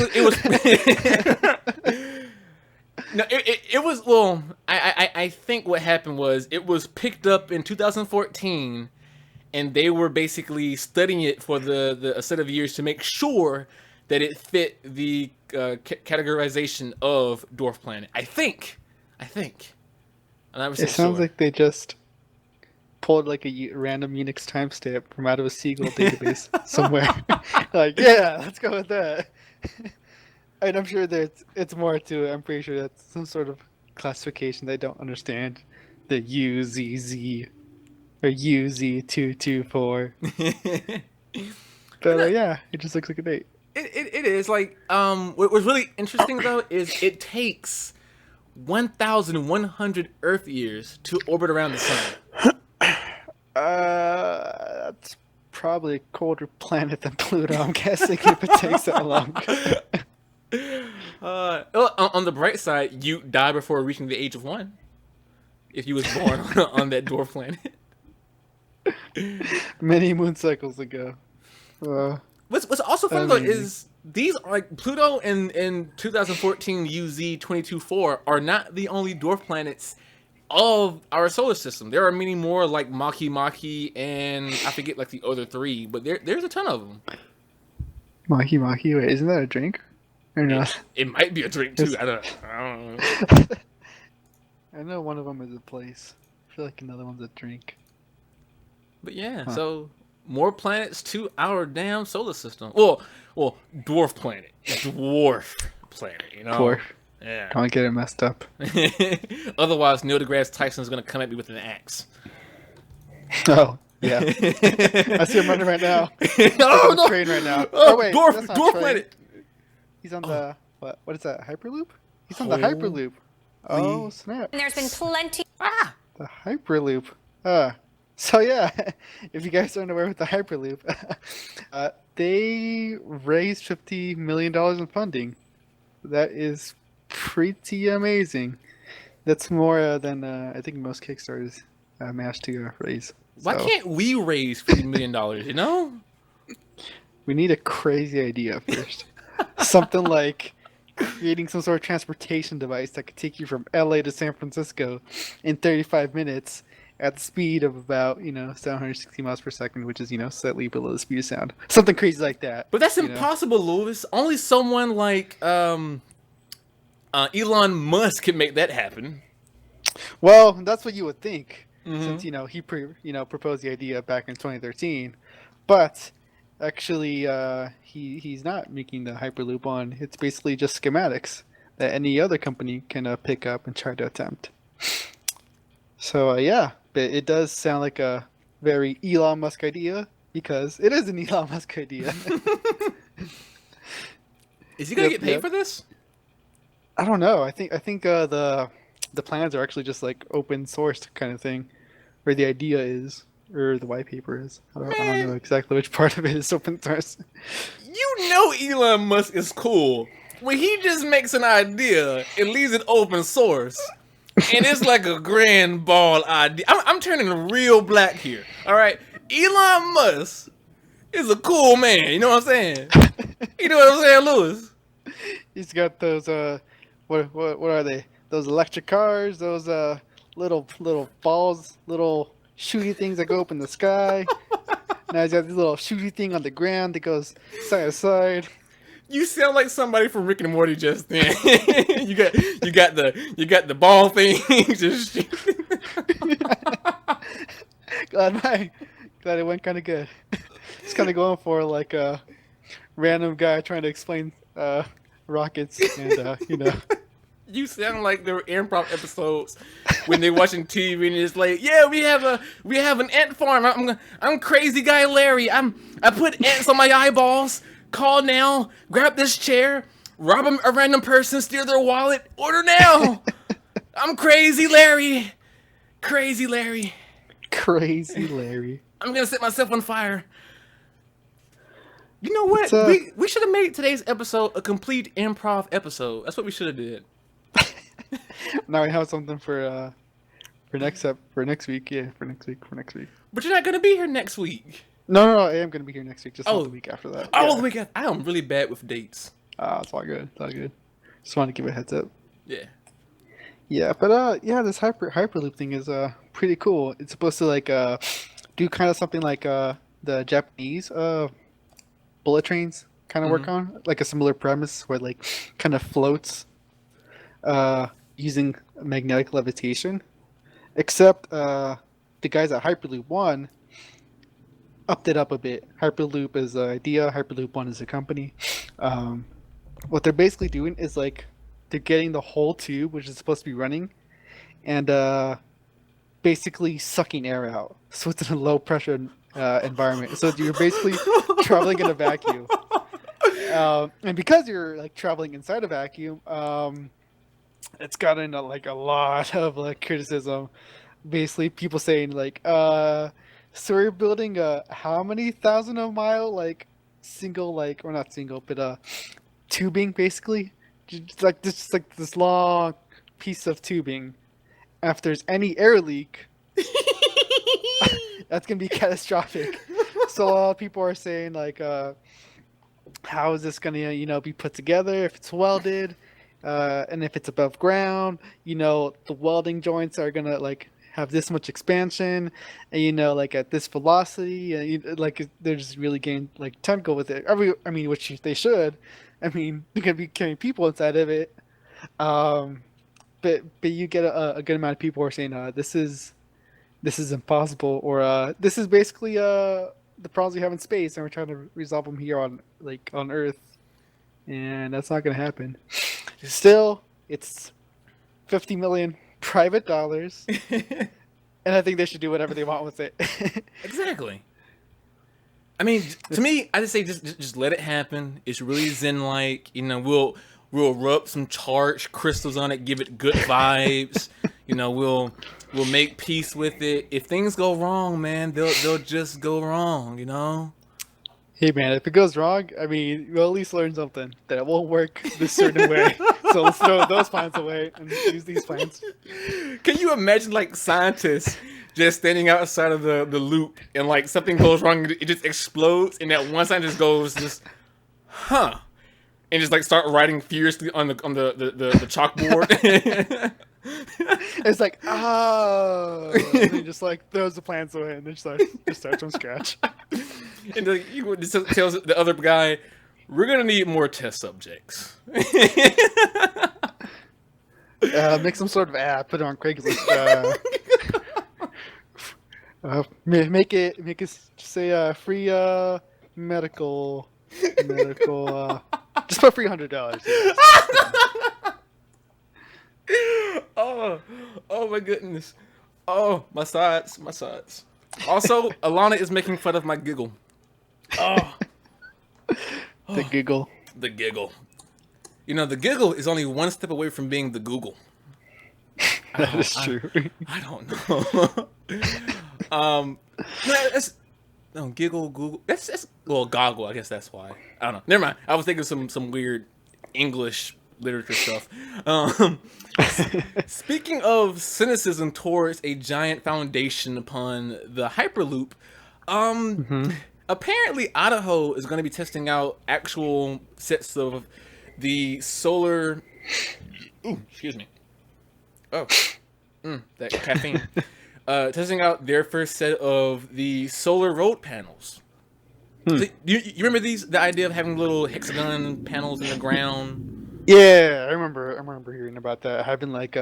No, it was. Well, I think what happened was it was picked up in 2014, and they were basically studying it for a set of years to make sure that it fit the categorization of dwarf planet. I think. I'm not It sounds sure. like they just pulled like a random Unix timestamp from out of a Siegel database somewhere. Like, yeah, let's go with that. And I'm sure that it's more to it. I'm pretty sure that's some sort of classification they don't understand. The UZZ or UZ224. But No, yeah, it just looks like a date. it is like what's really interesting though is it takes 1,100 Earth years to orbit around the sun. That's probably a colder planet than Pluto. I'm guessing if it takes that long. On the bright side, you die before reaching the age of 1. If you was born on that dwarf planet. Many moon cycles ago. What's also fun though Amazing. is these are like Pluto and 2014 UZ 22-4 are not the only dwarf planets of our solar system. There are many more like Maki and I forget like the other 3, but there's a ton of them. Maki Maki, wait, isn't that a drink? Or not? It might be a drink too. Yes. I don't know. I know one of them is a place. I feel like another one's a drink. But yeah, Huh. so more planets to our damn solar system. Well, dwarf planet, dwarf planet. You know, Dwarf. Yeah. Don't get it messed up. Otherwise, Neil deGrasse Tyson's gonna come at me with an axe. Oh, yeah. I see him running right now. Oh on the train right now. Oh, Oh, wait, dwarf that's not dwarf train. planet. He's on the what is that? Hyperloop? He's on the Hyperloop. Oh snap! And there's been plenty. The Hyperloop. So yeah, if you guys aren't aware with the Hyperloop, they raised $50 million in funding. That is pretty amazing. That's more than I think most Kickstarters managed to raise. Why So, can't we raise $50 million? You know? we need a crazy idea first? Something like creating some sort of transportation device that could take you from LA to San Francisco in 35 minutes at the speed of about 760 miles per second, which is slightly below the speed of sound. Something crazy like that. But that's you know? impossible, Lewis. Only someone like Elon Musk can make that happen. Well, that's what you would think, Mhm. since he proposed the idea back in 2013, but actually he's not making the Hyperloop on. It's basically just schematics that any other company can pick up and try to attempt. So yeah, but it does sound like a very Elon Musk idea because it is an Elon Musk idea. Is he gonna Yep, get paid yep. for this? I don't know. I think the plans are actually just like open source kind of thing, where the idea is, or the white paper is. I don't know exactly which part of it is open source. You know Elon Musk is cool when he just makes an idea and leaves it open source, and it's like a grand ball idea. I'm turning real black here. All right, Elon Musk is a cool man. You know what I'm saying? You know what I'm saying, Lewis? He's got those what are they? Those electric cars, those little balls, little shooty things that go up in the sky. Now he's got this little shooty thing on the ground that goes side to side. You sound like somebody from Rick and Morty just then. you got the ball thing. Just Glad it went kind of good. Just kind of going for like a random guy trying to explain rockets and You sound like there were improv episodes when they're watching TV and it's like, yeah, we have an ant farm. I'm crazy guy Larry. I put ants on my eyeballs. Call now. Grab this chair. Rob a random person. Steal their wallet. Order now. I'm crazy Larry. Crazy Larry. Crazy Larry. I'm gonna set myself on fire. You know what? It's, We should have made today's episode a complete improv episode. That's what we should have did. Now we have something for next week. Yeah, for next week. But you're not gonna be here next week. No, I am gonna be here next week. Just not Oh. the week after that. Oh, Yeah. the weekend. I am really bad with dates. It's all good. Just wanted to give a heads up. Yeah. Yeah, but this hyperloop thing is pretty cool. It's supposed to like do kind of something like the Japanese bullet trains kind of work on, like a similar premise where like kind of floats using magnetic levitation. Except the guys at Hyperloop One upped it up a bit. Hyperloop is an idea. Hyperloop One is a company. Um, what they're basically doing is like they're getting the whole tube, which is supposed to be running, and basically sucking air out. So it's in a low pressure environment. So you're basically traveling in a vacuum. And because you're like traveling inside a vacuum, it's gotten like a lot of like criticism. Basically, people saying like, so we're building a how many thousand of mile like single like or not single but tubing basically, just like this long piece of tubing. If there's any air leak, that's gonna be catastrophic. So a lot of people are saying like, how is this gonna be put together if it's welded, and if it's above ground, the welding joints are gonna like have this much expansion, and like at this velocity, and like they're just really getting like technical with it. I mean, which they should. I mean, they're gonna be carrying people inside of it. Um, but you get a good amount of people who are saying this is impossible, or this is basically the problems we have in space, and we're trying to resolve them here on Earth, and that's not going to happen. Still, it's 50 million private dollars, and I think they should do whatever they want with it. Exactly. I mean, to me, I just say just let it happen. It's really zen-like. We'll rub some charged crystals on it, give it good vibes. We'll make peace with it. If things go wrong, man, they'll just go wrong. Hey man, if it goes wrong, I mean, we'll at least learn something that it won't work this certain way. So let's throw those plans away and use these plans. Can you imagine like scientists just standing outside of the loop and like something goes wrong, it just explodes, and that one scientist goes just, huh, and just like start writing furiously on the chalkboard. It's like, oh, and he just like throws the plans away and then just starts from scratch. And he just tells the other guy, "We're gonna need more test subjects." Make some sort of app, put it on Craigslist. Make it say free medical. Just put $300. Oh my goodness. Oh, my sides. Also, Alana is making fun of my giggle. Oh. The giggle. The giggle. The giggle is only one step away from being the Google. That is true. I don't know. Giggle, Google. That's well, goggle. I guess that's why. I don't know. Never mind. I was thinking some weird English literature stuff. Speaking of cynicism towards a giant foundation upon the Hyperloop, apparently Idaho is going to be testing out actual sets of the solar. Ooh, excuse me. Oh, that caffeine. Testing out their first set of the solar road panels. So, you remember the idea of having little hexagon panels in the ground? Yeah, I remember hearing about that. Having like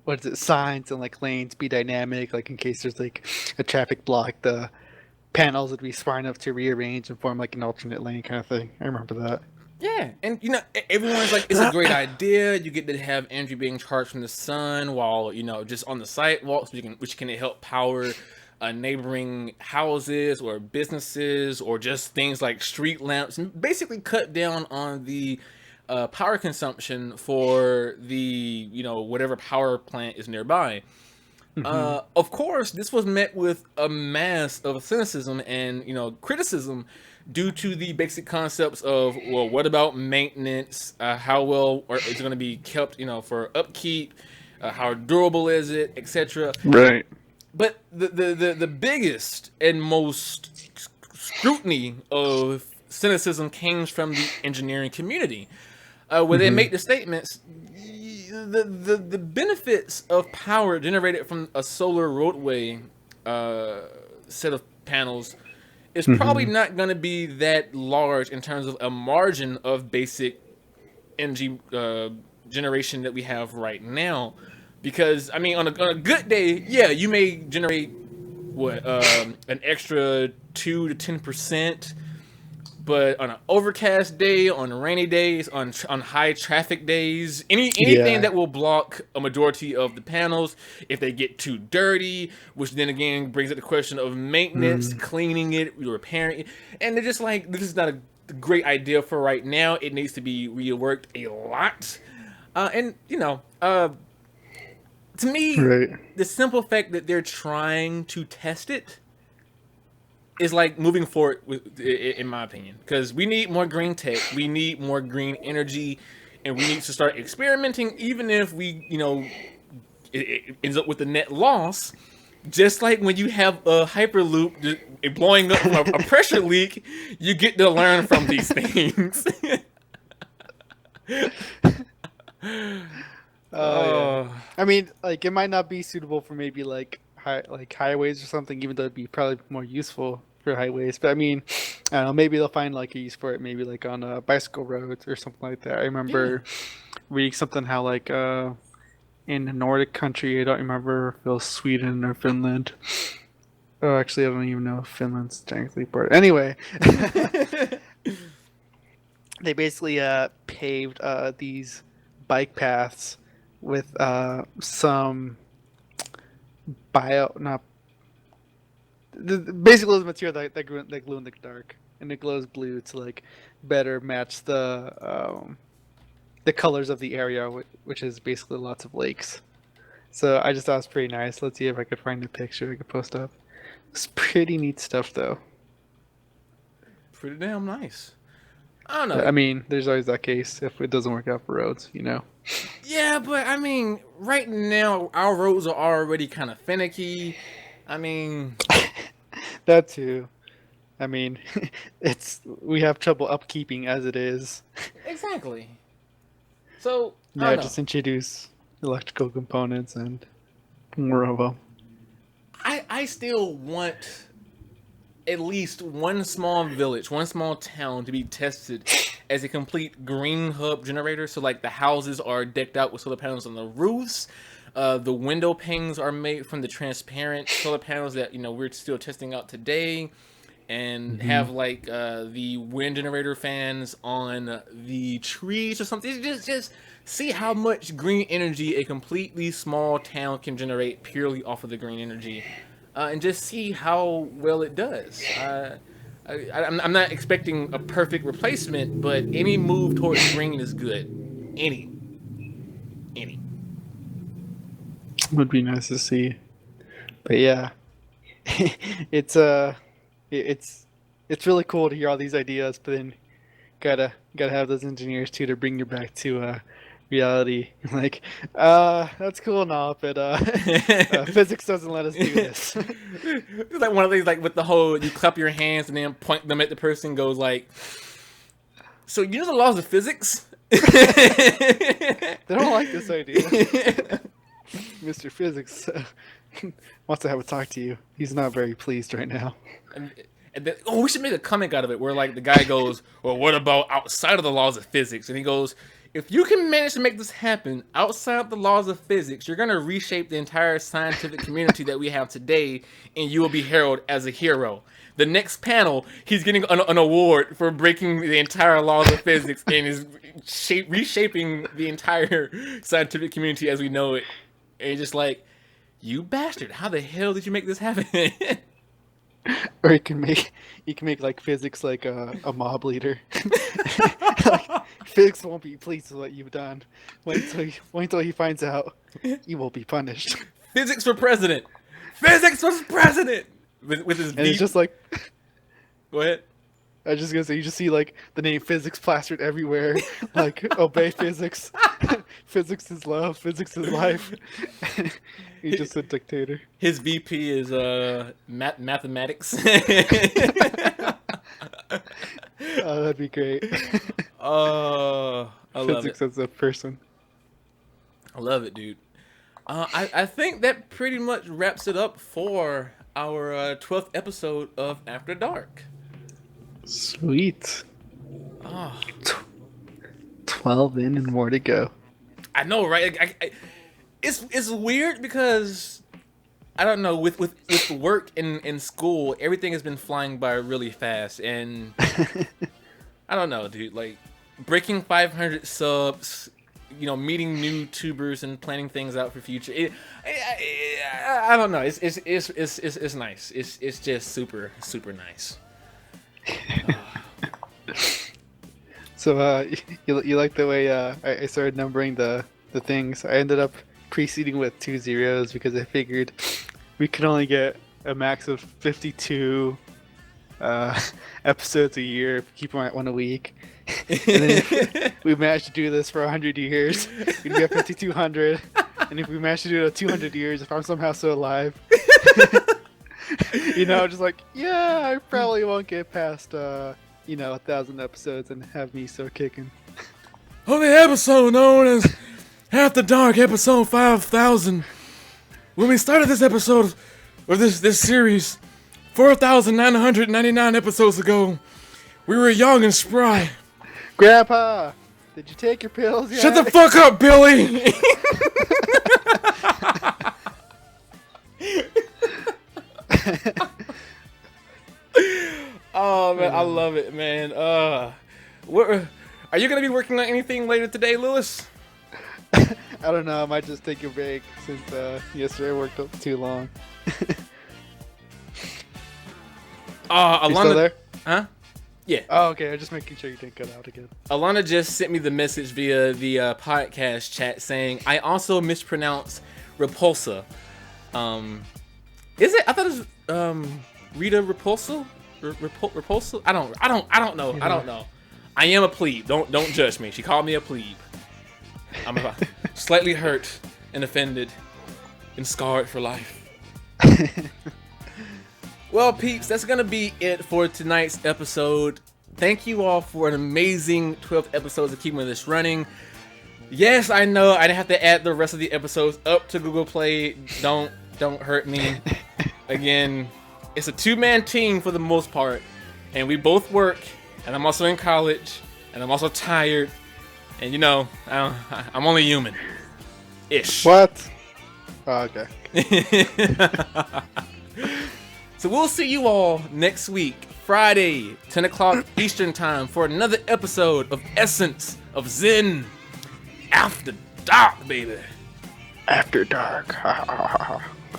what is it, signs and like lanes be dynamic, like in case there's like a traffic block, the panels would be smart enough to rearrange and form like an alternate lane kind of thing. I remember that. Yeah, and everyone's like, it's a great idea. You get to have energy being charged from the sun while just on the sidewalks, which can help power neighboring houses or businesses or just things like street lamps, and basically cut down on the power consumption for the whatever power plant is nearby. Of course, this was met with a mass of cynicism and criticism due to the basic concepts of, well, what about maintenance? How well is it going to be kept? For upkeep? How durable is it, etc. Right. But the biggest and most scrutiny of cynicism came from the engineering community, where they make the statements. The benefits of power generated from a solar roadway set of panels is probably not going to be that large in terms of a margin of basic energy generation that we have right now. Because I mean, on a good day, yeah, you may generate an extra 2 to 10%. But on an overcast day, on rainy days, on high traffic days, anything Yeah. that will block a majority of the panels, if they get too dirty, which then again brings up the question of maintenance, cleaning it, repairing it, and they're just like, this is not a great idea for right now. It needs to be reworked a lot, and to me, Right. the simple fact that they're trying to test it is like moving forward in my opinion, because we need more green tech, we need more green energy, and we need to start experimenting, even if it ends up with a net loss. Just like when you have a hyperloop blowing up from a pressure leak, you get to learn from these things. Yeah. I mean, like, it might not be suitable for maybe like highways or something, even though it'd be probably more useful for highways. But I mean, I don't know, maybe they'll find like a use for it, maybe like on bicycle roads or something like that. I remember reading something how like in a Nordic country, I don't remember if it was Sweden or Finland. Oh, actually, I don't even know if Finland's technically part. Anyway, they basically paved these bike paths with some basically the material that glue in the dark, and it glows blue to like better match the colors of the area, which is basically lots of lakes. So I just thought it was pretty nice. Let's see if I could find a picture I could post up. It's pretty neat stuff, though. Pretty damn nice. I don't know. I mean, there's always that case if it doesn't work out for roads, you know. Yeah, but I mean, right now our roads are already kind of finicky. I mean, That too. I mean, we have trouble upkeeping as it is. exactly. So I Now don't know. just introduce electrical components and more of them. I still want at least one small village, one small town to be tested as a complete green hub generator. So like the houses are decked out with solar panels on the roofs. The window panes are made from the transparent solar panels that we're still testing out today, and have like the wind generator fans on the trees or something. Just see how much green energy a completely small town can generate purely off of the green energy, and just see how well it does. I'm not expecting a perfect replacement, but any move towards green is good. Any. Would be nice to see. But yeah, it's it's really cool to hear all these ideas, but then gotta have those engineers too to bring you back to reality. Like, that's cool and all, but physics doesn't let us do this. It's like one of these, like with the whole, you clap your hands and then point them at the person, goes like, so you know the laws of physics? They don't like this idea. Mr. Physics wants to have a talk to you. He's not very pleased right now. And then, we should make a comic out of it where like the guy goes, well, what about outside of the laws of physics? And he goes, if you can manage to make this happen outside of the laws of physics, you're going to reshape the entire scientific community that we have today, and you will be heralded as a hero. The next panel, he's getting an award for breaking the entire laws of physics and is reshaping the entire scientific community as we know it. And you're just like, you bastard, how the hell did you make this happen? Or you can make like physics like a mob leader. Like, physics won't be pleased with what you've done. Wait until he finds out. You will be punished. Physics for president. Physics for president. With his And it's beat. just like, Go ahead. I was just gonna say, you just see like the name physics plastered everywhere. Like, obey physics. Physics is love. Physics is life. He's just a dictator. His VP is mathematics. Oh, that'd be great. I love Physics it. as a person. I love it, dude. I think that pretty much wraps it up for our 12th episode of After Dark. Sweet. Oh, 12 in and more to go. I know, right? it's weird because I don't know, with work and school, everything has been flying by really fast, and I don't know, dude. Like breaking 500 subs, meeting new tubers and planning things out for future. I don't know. It's nice. It's just super nice. So you like the way I started numbering the things. I ended up preceding with 2 zeros because I figured we could only get a max of 52 episodes a year if we keep them at one a week. And then if we managed to do this for 100 years, we'd be at 5,200. And if we managed to do it at 200 years, if I'm somehow still alive, just like, yeah, I probably won't get past 1,000 episodes and have me still kicking. On the episode known as After Dark, episode 5000. When we started this episode, or this series, 4,999 episodes ago, we were young and spry. Grandpa, did you take your pills yet? Shut the fuck up, Billy! Oh man, I love it, man. What are you gonna be working on anything later today, Lewis? I don't know. I might just take a break since yesterday I worked up too long. Alana, You still there? huh? Yeah. Oh, okay. I'm just making sure you didn't cut out again. Alana just sent me the message via the podcast chat saying I also mispronounced repulsa. Is it? I thought it was Rita Repulsa. Repulsa? I don't know. Yeah. I don't know. I am a plebe. Don't judge me. She called me a plebe. I'm slightly hurt and offended and scarred for life. Well, peeps, that's gonna be it for tonight's episode. Thank you all for an amazing 12 episodes of keeping this running. Yes, I know I didn't have to add the rest of the episodes up to Google Play. Don't hurt me. Again, it's a 2-man team for the most part, and we both work, and I'm also in college, and I'm also tired, and I'm only human. Ish. What? Oh, okay. So we'll see you all next week, Friday, 10 o'clock Eastern Time, for another episode of Essence of Zen After Dark, baby. After dark.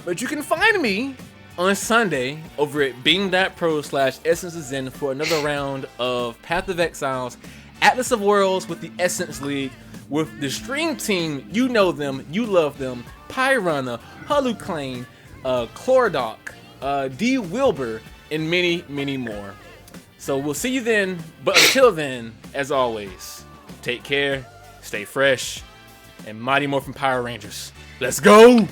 But you can find me on Sunday over at bing.pro/Essence of Zen for another round of Path of Exiles, Atlas of Worlds with the Essence League, with the Stream Team. You know them, you love them, Pyrunner, Haluclane, Chlorodoc, D. Wilbur, and many, many more. So we'll see you then, but until then, as always, take care, stay fresh, and Mighty Morphin Power Rangers. Let's go!